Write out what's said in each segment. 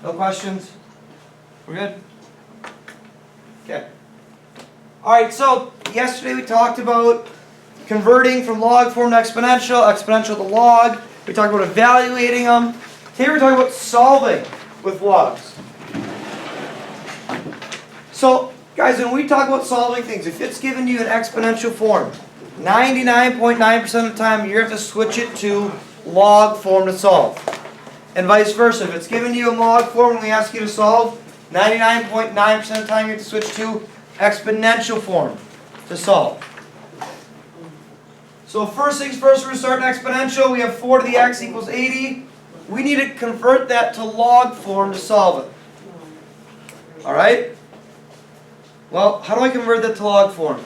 No questions? We're good? Okay. Alright, so yesterday we talked about converting from log form to exponential, exponential to log. We talked about evaluating them. Today we're talking about solving with logs. So, guys, when we talk about solving things, if it's given you an exponential form, 99.9% of the time you're going to have to switch it to log form to solve. And vice versa. If it's given you a log form and we ask you to solve, 99.9% of the time you have to switch to exponential form to solve. So first things first, we're going to start an exponential. We have 4 to the x equals 80. We need to convert that to log form to solve it. Alright? Well, how do I convert that to log form?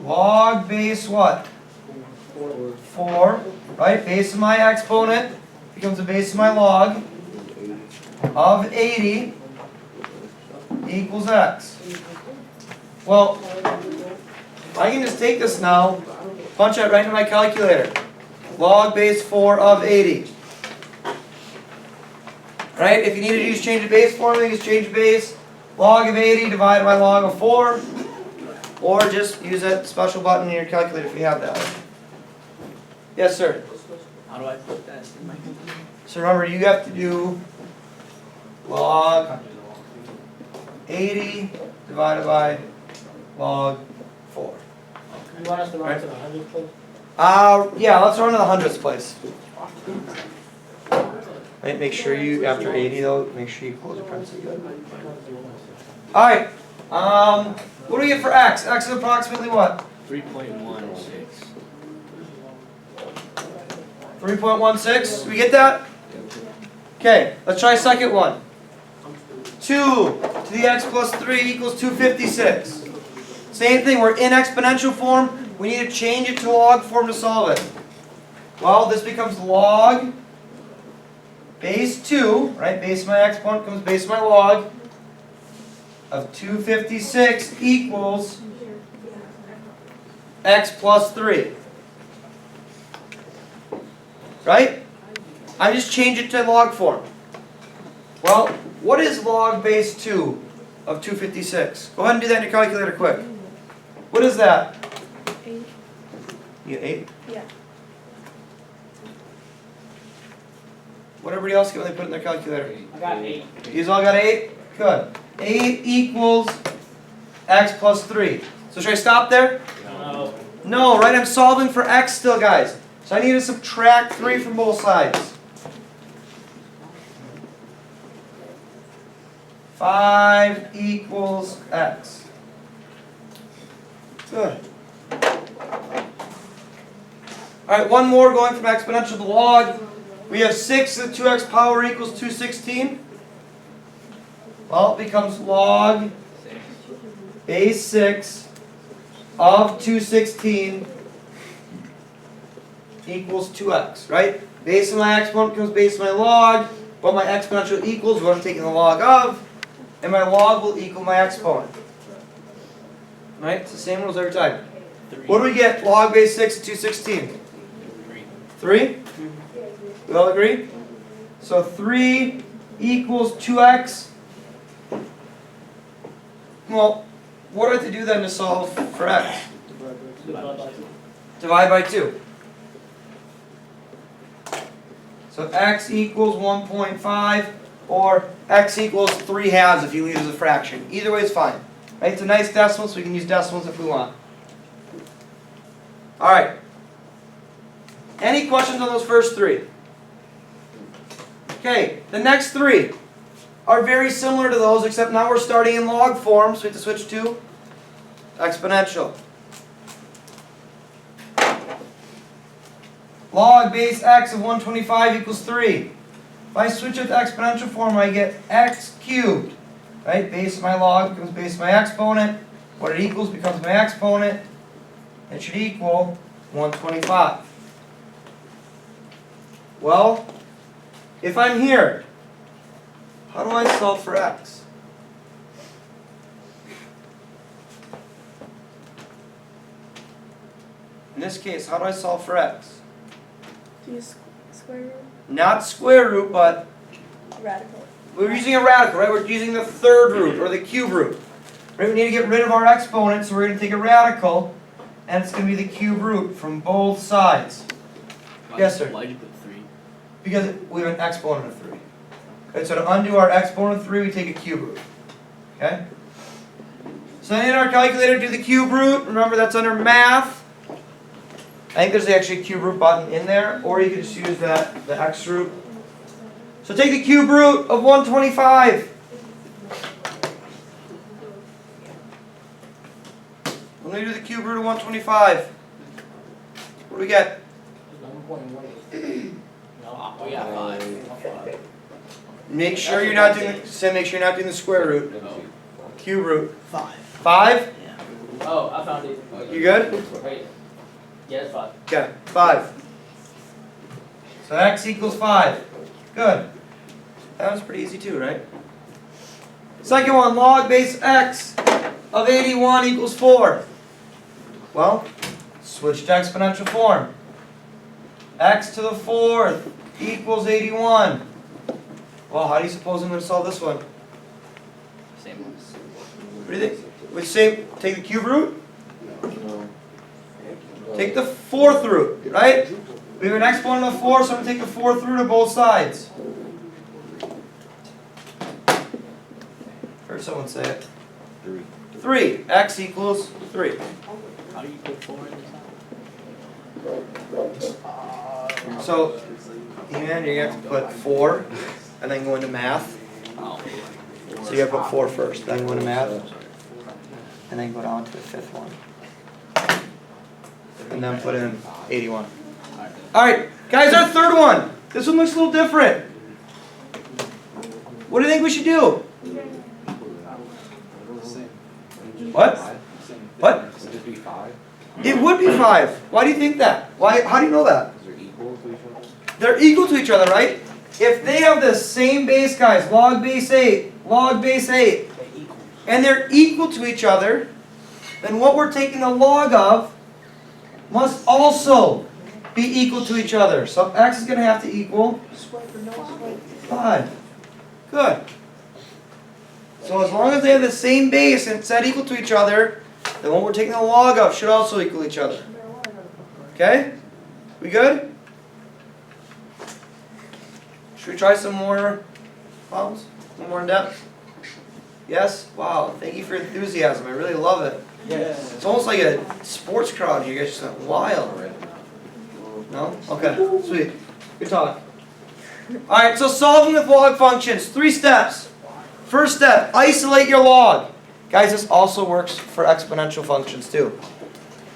Log base what? 4, right? Base of my exponent becomes the base of my log of 80 equals x. Well, I can just take this now, punch that right into my calculator. Log base 4 of 80. Right? If you need to use change of base formula, use change of base. Log of 80 divided by log of 4. Or just use that special button in your calculator if you have that. Yes, sir? How do I put that in my computer? So remember, you have to do log 80 divided by log 4. You want us to run to the 100th place? Yeah, let's run to the hundredths place. Right, make sure you, after 80 though, make sure you close your parentheses good. Alright, what do we get for x? X is approximately what? 3.16. 3.16, we get that? Okay, let's try second one. 2 to the x plus 3 equals 256. Same thing, we're in exponential form. We need to change it to log form to solve it. Well, this becomes log base 2, right? Base of my exponent becomes base of my log of 256 equals x plus 3. Right? I just change it to log form. Well, what is log base 2 of 256? Go ahead and do that in your calculator quick. What is that? 8. You get 8? Yeah. What everybody else get when they put it in their calculator? I got 8. You all got 8? Good. 8 equals x plus 3. So should I stop there? No. No, right? I'm solving for x still, guys. So I need to subtract 3 from both sides. 5 equals x. Good. Alright, one more going from exponential to log. We have 6 to the 2x power equals 216. Well, it becomes log base 6 of 216 equals 2x, right? Base of my exponent becomes base of my log. What my exponential equals, what I'm taking the log of, and my log will equal my exponent. Right? It's the same rules every time. 3. What do we get? Log base 6 of 216? 3? We all agree? So 3 equals 2x. Well, what do I have to do then to solve for x? Divide by 2. So x equals 1.5, or x equals 3 halves if you leave it as a fraction. Either way is fine. Right? It's a nice decimal, so we can use decimals if we want. Alright. Any questions on those first 3? Okay, the next 3 are very similar to those, except now we're starting in log form, so we have to switch to exponential. Log base x of 125 equals 3. If I switch it to exponential form, I get x cubed. Right? Base of my log becomes base of my exponent. What it equals becomes my exponent. It should equal 125. Well, if I'm here, how do I solve for x? In this case, how do I solve for x? Do you Square root, Not square root, but radical. we're using a radical, right? We're using the third root, or the cube root. Right, we need to get rid of our exponent, so we're going to take a radical, and it's going to be the cube root from both sides. Yes, sir. Why'd you put 3? Because we have an exponent of 3. Okay, so to undo our exponent of 3, we take a cube root. Okay? So in our calculator, do the cube root. Remember, that's under math. I think there's actually a cube root button in there, or you can just use the x root. So take the cube root of 125. Let me do the cube root of 125. What do we get? 11.18. No, we got 5. Make sure you're not doing the square root. No. Cube root. 5. 5? Yeah. Oh, I found it. You good? Wait. Yeah, it's 5. Okay, 5. So x equals 5. Good. That was pretty easy too, right? Second one, log base x of 81 equals 4. Well, switch to exponential form. X to the 4th equals 81. Well, how do you suppose I'm going to solve this one? Same one. What do you think? We say take the cube root? Take the 4th root, right? We have an exponent of 4, so I'm going to take the 4th root of both sides. Heard someone say it. 3. X equals 3. How do you put 4 in this one? So, E-man, you're going to have to put 4, and then go into math. Oh. So you got to put 4 first, then go into math, and then go down to the 5th one. And then put in 81. Alright, guys, our third one. This one looks a little different. What do you think we should do? What? What? Would it be 5? It would be 5. Why do you think that? Why? How do you know that? Because they're equal to each other? They're equal to each other, right? If they have the same base, guys, log base 8, and they're equal to each other, then what we're taking the log of must also be equal to each other. So x is going to have to equal 5. Good. So as long as they have the same base and it's set equal to each other, then what we're taking the log of should also equal each other. Okay? We good? Should we try some more problems? Some more in depth? Yes? Wow, thank you for your enthusiasm. I really love it. Yes. It's almost like a sports crowd here. You guys just went wild. No? Okay, sweet. Good talk. Alright, so solving with log functions. 3 steps. First step, isolate your log. Guys, this also works for exponential functions too.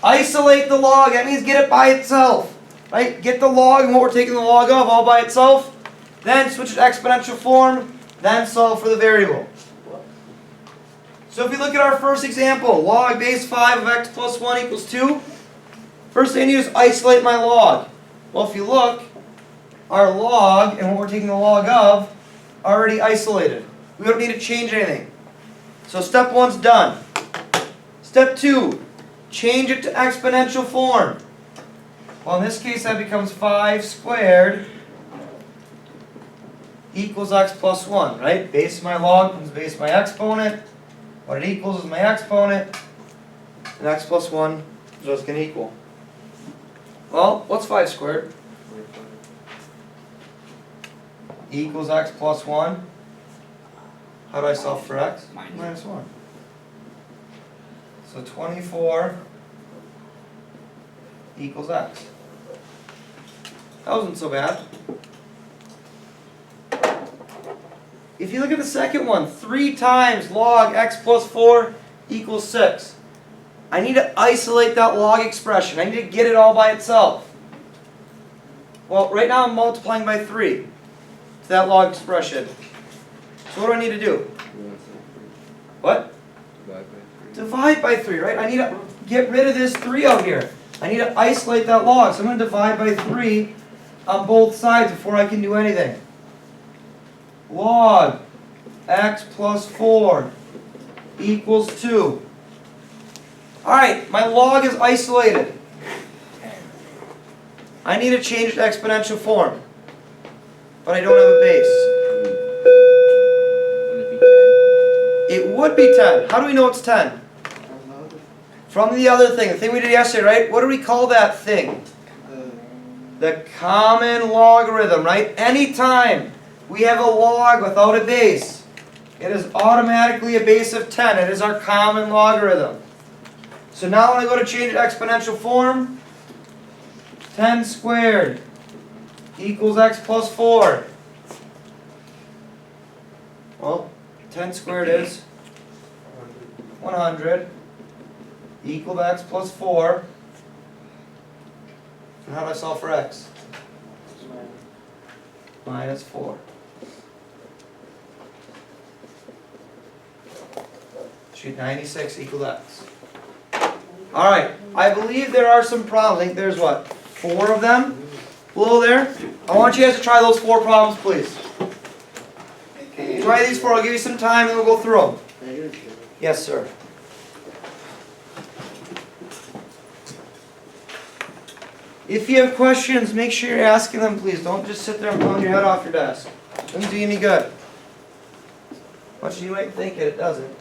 Isolate the log. That means get it by itself. Right? Get the log and what we're taking the log of all by itself. Then switch to exponential form. Then solve for the variable. So if we look at our first example, log base 5 of x plus 1 equals 2. First thing I need is isolate my log. Well, if you look, our log and what we're taking the log of are already isolated. We don't need to change anything. So step 1's done. Step 2, change it to exponential form. Well, in this case, that becomes 5 squared equals x plus 1, right? Base of my log becomes base of my exponent. What it equals is my exponent. And x plus 1 is what's going to equal. Well, what's 5 squared? Equals x plus 1. How do I solve for x? Minus 1. So 24 equals x. That wasn't so bad. If you look at the second one, 3 times log x plus 4 equals 6. I need to isolate that log expression. I need to get it all by itself. Well, right now I'm multiplying by 3 to that log expression. So what do I need to do? What? Divide by 3, right? I need to get rid of this 3 out here. I need to isolate that log. So I'm going to divide by 3 on both sides before I can do anything. Log x plus 4 equals 2. Alright, my log is isolated. I need to change it to exponential form. but I don't have a base. Wouldn't it be 10? It would be 10. How do we know it's 10? From the other thing, the thing we did yesterday, right? What do we call that thing? The common logarithm, right? Anytime we have a log without a base, it is automatically a base of 10. It is our common logarithm. So now when I go to change it to exponential form, 10 squared equals x plus 4. Well, 10 squared is 100 equal to x plus 4. And how do I solve for x? Minus 4. Should 96 equal x. Alright, I believe there are some problems. I think there's what? 4 of them below there. I want you guys to try those 4 problems, please. Try these 4. I'll give you some time and we'll go through them. Yes, sir. If you have questions, make sure you're asking them, please. Don't just sit there and pound your head off your desk. It doesn't do you any good. Much as you might think it doesn't.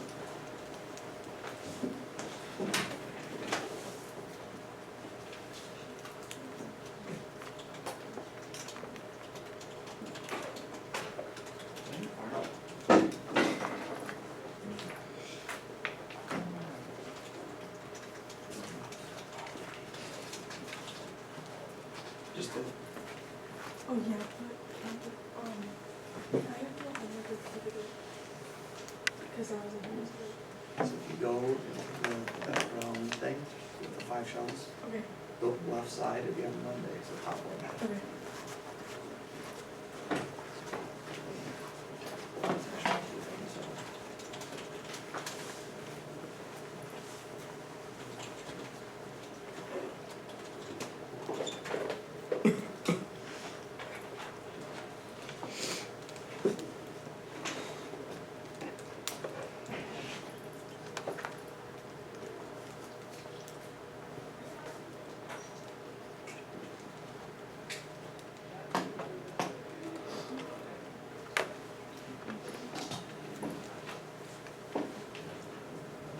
Just to Oh, yeah, but, I have no homework with it, because I was in music. So if you go in that round thing with the 5 shells, Okay, the left side would be on Monday, it's the top one. okay.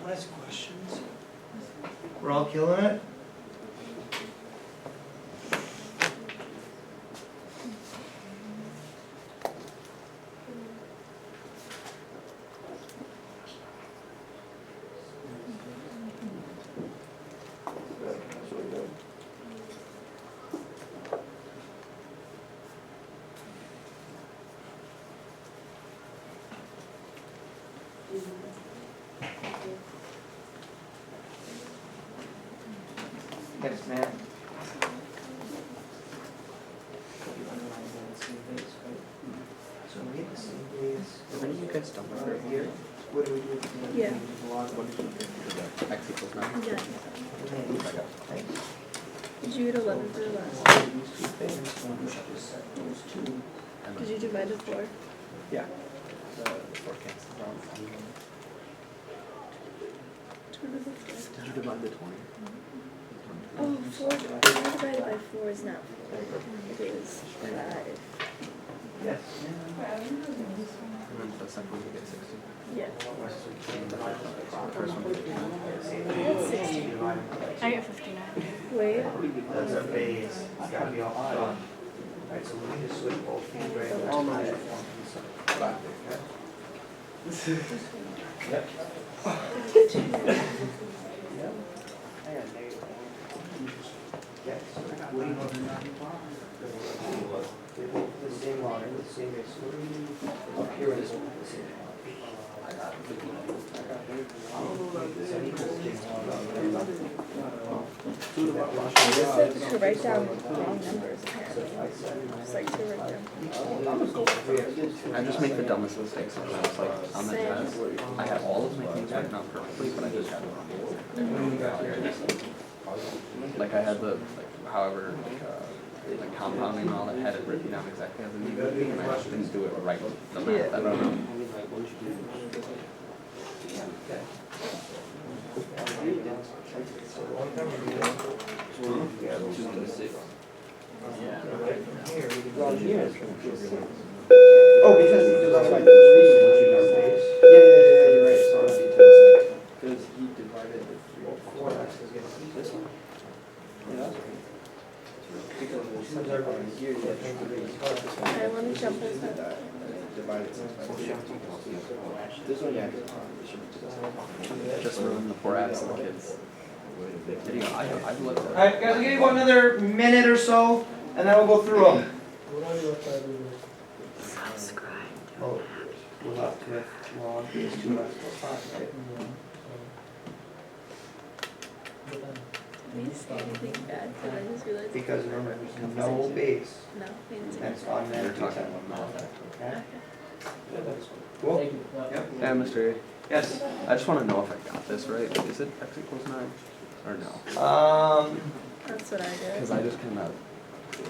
Nice questions. We're all killing it? Yes, ma'am. So we get the same base. When you guys done with Right here. What do we do? Yeah. What did you do for the x equals 9? Yeah. Thanks. Did you get 11 for the last? These 2 things, one should just set those 2. Did you divide the 4? Yeah. The 4 cancels out. 2 to the 4. Did you divide the 20? Oh, 4 divided by 4 is not 4. It is 5. Yes. And then the second one you get 60. Yeah. And the first one you get 10. I got 16. I get 59. Wait. That's our base. It's gotta be all front. Alright, so we need to switch both these right now. Yep. Yes. What do you know? They both the same line, the same base. Up here is the same line. I just like to write down wrong numbers apparently. Just like to write down. I just make the dumbest mistakes sometimes. Like on the Same. test, I had all of my things written out perfectly, but I just had the wrong answer. Like I had the, like, however, like compounding and all that, had it written down exactly as it needed to be, and I just didn't do it right. The math, I don't know. Oh, because you divided by 3. Yeah, you're right. So it'd be times 6. Because he divided the 4x is going to be this one. Yeah, that's right. Because since everyone here, you get 3. Alright, let me jump this up. Divided 6 by 2. This one, yeah. Just ruined the 4x of the kids. Video, I've looked at it. Alright, guys, I'll give you about another minute or so, and then we'll go through them. Oh, we're left with log is 2x plus 5, right? Did you say anything bad? Because I just realized. Because remember, there's no base. No, we didn't say That's anything. automatically You're talking 10. Okay? Okay. Cool? Thank you. Yep. Yeah, Mr. Yes. I just want to know if I got this right. Is it x equals 9 or no? That's what I did. Because I just kind of,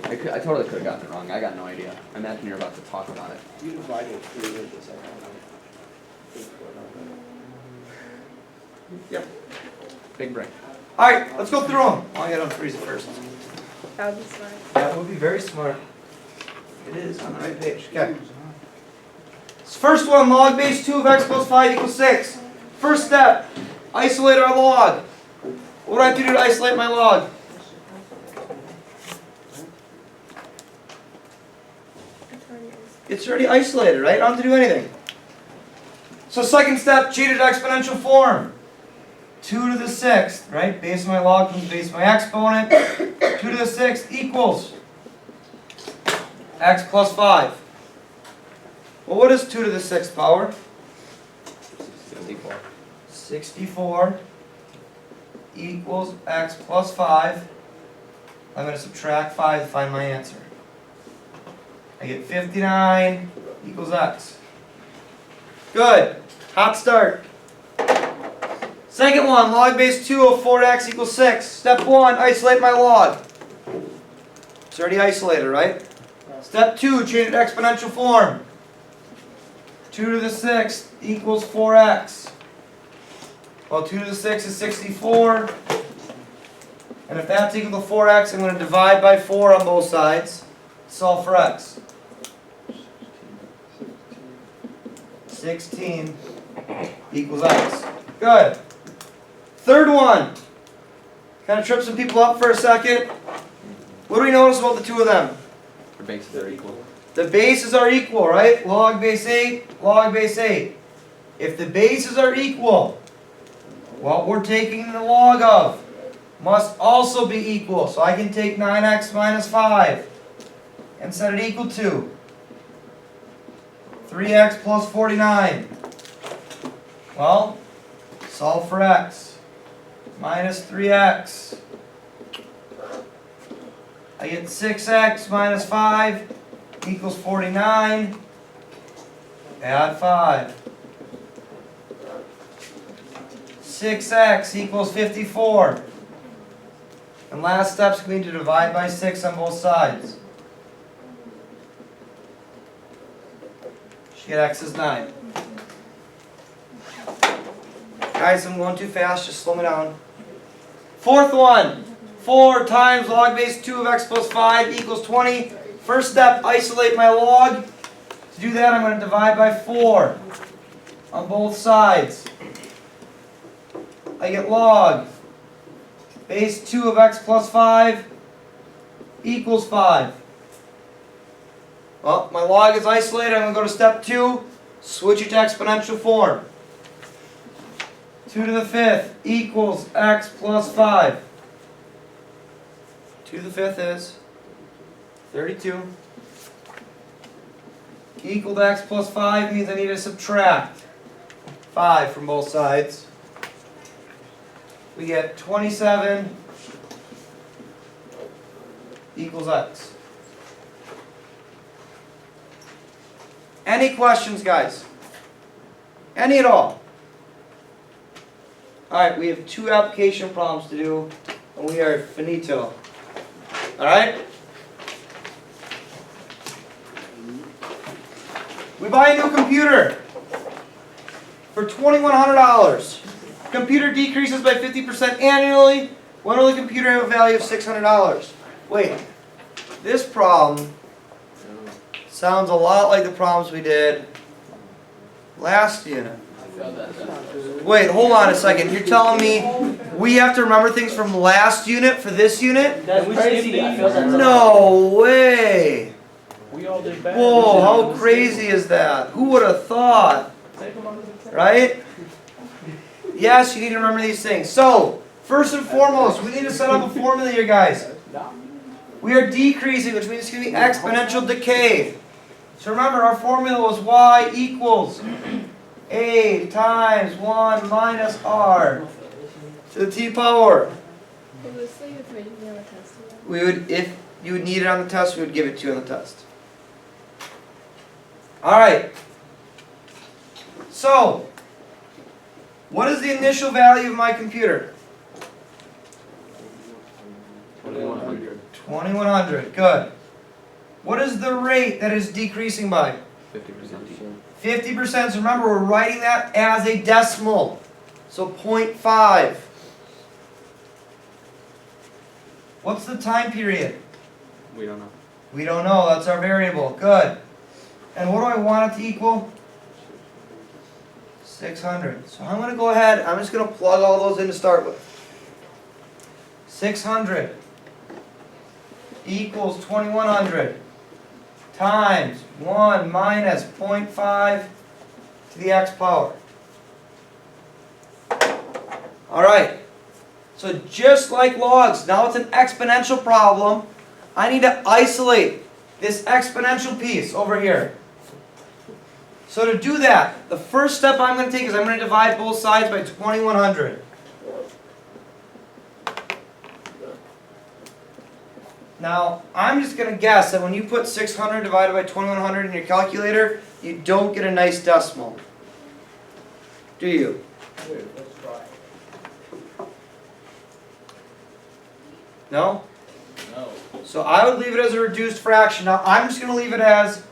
I totally could have gotten it wrong. I got no idea. I imagine you're about to talk about it. You divided 3 with the second one. Yep. Big brain. Alright, let's go through them. I'll get on freeze it first. That would be smart. That would be very smart. It is on the right page. Okay. First one, log base 2 of x plus 5 equals 6. First step, isolate our log. What do I have to do to isolate my log? It's already isolated, right? I don't have to do anything. So second step, change it to exponential form. 2 to the 6th, right? Base of my log comes base of my exponent. 2 to the 6th equals x plus 5. Well, what is 2 to the 6th power? 64. 64 equals x plus 5. I'm going to subtract 5 to find my answer. I get 59 equals x. Good. Hot start. Second one, log base 2 of 4x equals 6. Step 1, isolate my log. It's already isolated, right? Step 2, change it to exponential form. 2 to the 6th equals 4x. Well, 2 to the 6th is 64. And if that's equal to 4x, I'm going to divide by 4 on both sides. Solve for x. 16 equals x. Good. Third one. Kind of trip some people up for a second. What do we notice about the two of them? Their bases are equal. The bases are equal, right? Log base 8, log base 8. If the bases are equal, what we're taking the log of must also be equal. So I can take 9x minus 5 and set it equal to 3x plus 49. Well, solve for x. Minus 3x. I get 6x minus 5 equals 49. Add 5. 6x equals 54. And last step's going to divide by 6 on both sides. Should get x is 9. Guys, I'm going too fast, just slow me down. Fourth one, 4 times log base 2 of x plus 5 equals 20. First step, isolate my log. To do that, I'm going to divide by 4 on both sides. I get log base 2 of x plus 5 equals 5. Well, my log is isolated. I'm going to go to step 2, switch it to exponential form. 2 to the 5th equals x plus 5. 2 to the 5th is 32. Equal to x plus 5 means I need to subtract 5 from both sides. We get 27 equals x. Any questions, guys? Any at all? Alright, we have 2 application problems to do, and we are finito. Alright? We buy a new computer for $2,100. Computer decreases by 50% annually. When will the computer have a value of $600? Wait, This problem sounds a lot like the problems we did last unit. I failed that test. Wait, hold on a second. You're telling me we have to remember things from last unit for this unit? That's crazy. I failed that test. No way! We all did bad. Whoa, how crazy is that? Who would have thought? Right? Yes, you need to remember these things. So, first and foremost, we need to set up a formula here, guys. We are decreasing, which means it's going to be exponential decay. So remember, our formula was y equals a times 1 minus r to the t power. It was like if rating me on the test again. We would, if you would need it on the test, we would give it to you on the test. Alright. So, what is the initial value of my computer? 2100. 2100. Good. What is the rate that is decreasing by? 50%. 50%. So remember, we're writing that as a decimal. So 0.5. What's the time period? We don't know. We don't know. That's our variable. Good. And what do I want it to equal? 600. So I'm going to go ahead. I'm just going to plug all those in to start with. 600 equals 2100 times 1 minus 0.5 to the x power. Alright, so just like logs, now it's an exponential problem. I need to isolate this exponential piece over here. So to do that, the first step I'm going to take is I'm going to divide both sides by 2100. Now, I'm just going to guess that when you put 600 divided by 2100 in your calculator, you don't get a nice decimal. Do you? Wait, let's try. No? No. So I would leave it as a reduced fraction. Now, I'm just going to leave it as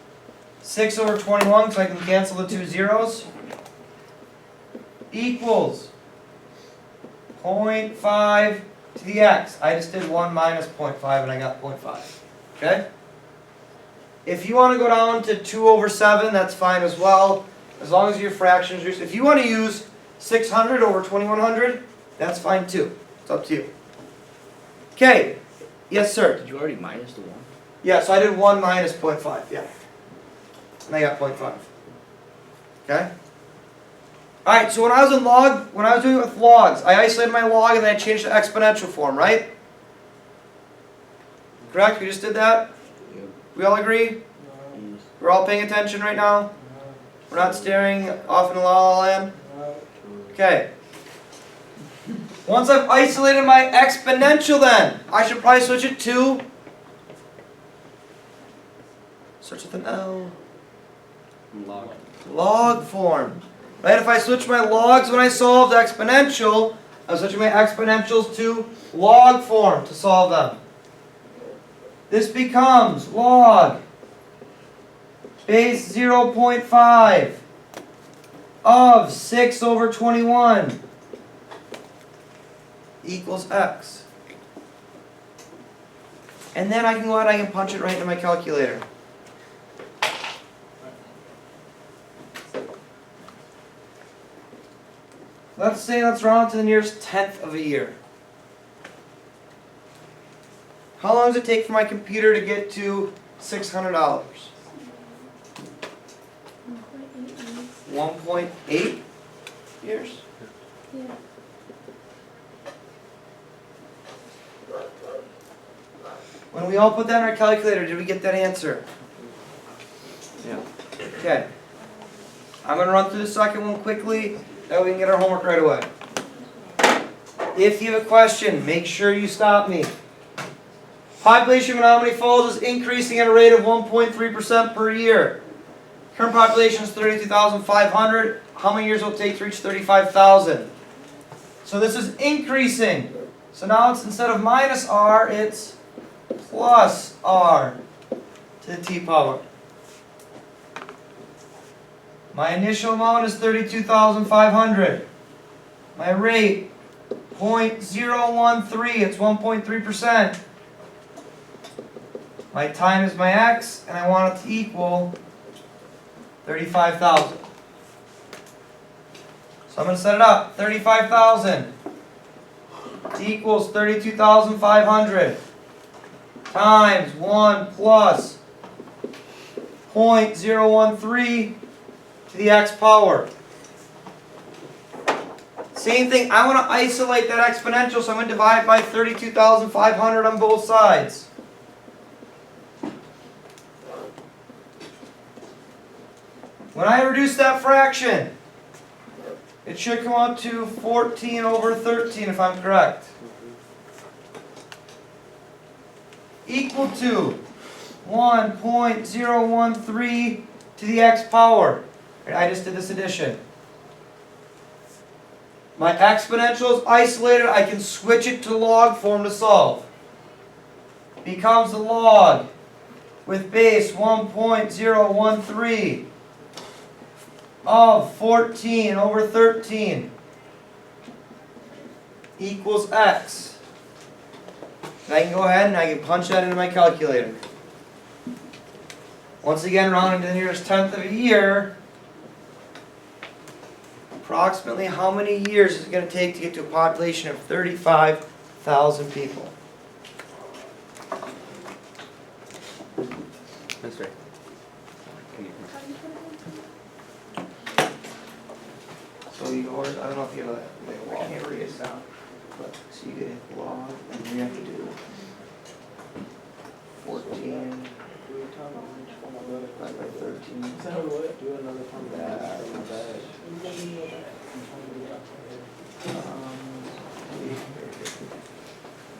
6 over 21 so I can cancel the two zeros. Equals 0.5 to the x. I just did 1 minus 0.5 and I got 0.5. Okay? If you want to go down to 2 over 7, that's fine as well. As long as your fractions are... If you want to use 600 over 2100, that's fine too. It's up to you. Okay. Yes, sir. Did you already minus the 1? Yeah, so I did 1 minus 0.5. Yeah. And I got 0.5. Okay? Alright, so when I was doing it with logs, I isolated my log and then I changed to exponential form, right? Correct? We just did that? Yep. We all agree? Yes. We're all paying attention right now? We're not staring off in la la land? Okay. Once I've isolated my exponential then, I should probably switch it to... Starts with an L. Log. Log form. Right? If I switch my logs when I solve the exponential, I'm switching my exponentials to log form to solve them. This becomes log base 0.5 of 6 over 21 equals x. And then I can go ahead and I can punch it right into my calculator. Let's say let's round to the nearest tenth of a year. How long does it take for my computer to get to $600? 1.8 1.8 years? Yeah. When we all put that in our calculator, did we get that answer? Yeah. Okay. I'm going to run through the second one quickly, that way we can get our homework right away. If you have a question, make sure you stop me. Population of Menominee Falls is increasing at a rate of 1.3% per year. Current population is 32,500. How many years will it take to reach 35,000? So this is increasing. So now it's instead of minus r, it's plus r to the t power. My initial amount is 32,500. My rate, 0.013, it's 1.3%. My time is my x, and I want it to equal 35,000. So I'm going to set it up. 35,000 equals 32,500 times 1 plus 0.013 to the x power. Same thing, I want to isolate that exponential, so I'm going to divide by 32,500 on both sides. When I reduce that fraction, it should come out to 14 over 13 if I'm correct. Equal to 1.013 to the x power. I just did this addition. My exponential is isolated. I can switch it to log form to solve. Becomes a log with base 1.013 of 14 over 13 equals x. And I can go ahead and I can punch that into my calculator. Once again, rounding to the nearest tenth of a year, approximately how many years is it going to take to get to a population of 35,000 people? Mister. Can you So yours, I don't know if you have that, I can't read it down, but so you get log, and we have to do 14 divided by 13.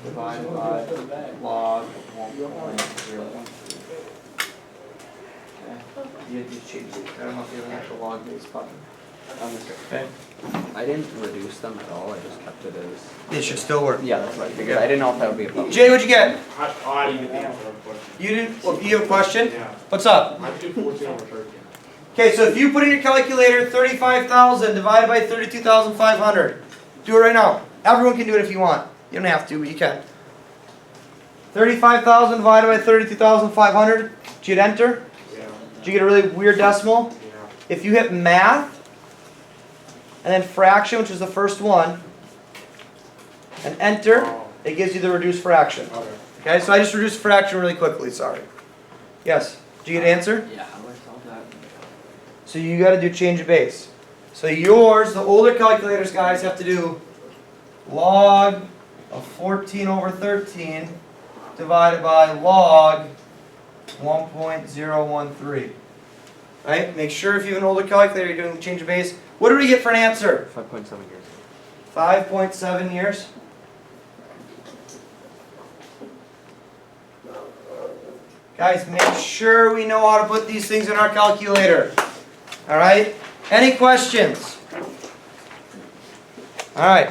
Divided by log 1.013. Okay, you just change it. I don't know if you have an actual log base button. Okay. I didn't reduce them at all, I just kept it as. It should still work. Yeah, that's what I figured. I didn't know if that would be a problem. Jay, what'd you get? I didn't get the answer to the question. You didn't, well, you have a question? Yeah. What's up? I do 14 over 13. Okay, so if you put in your calculator 35,000 divided by 32,500, do it right now. Everyone can do it if you want. You don't have to, but you can. 35,000 divided by 32,500. Did you hit enter? Yeah. Did you get a really weird decimal? Yeah. If you hit math, and then fraction, which is the first one, and enter, Oh, it gives you the reduced fraction. okay. Okay, so I just reduced fraction really quickly, sorry. Yes, did you get an answer? Yeah, how do I solve that? So you got to do change of base. So yours, the older calculators, guys, have to do log of 14 over 13 divided by log 1.013. Right? Make sure if you have an older calculator, you're doing change of base. What do we get for an answer? 5.7 years. 5.7 years. Guys, make sure we know how to put these things in our calculator. Alright? Any questions? Alright.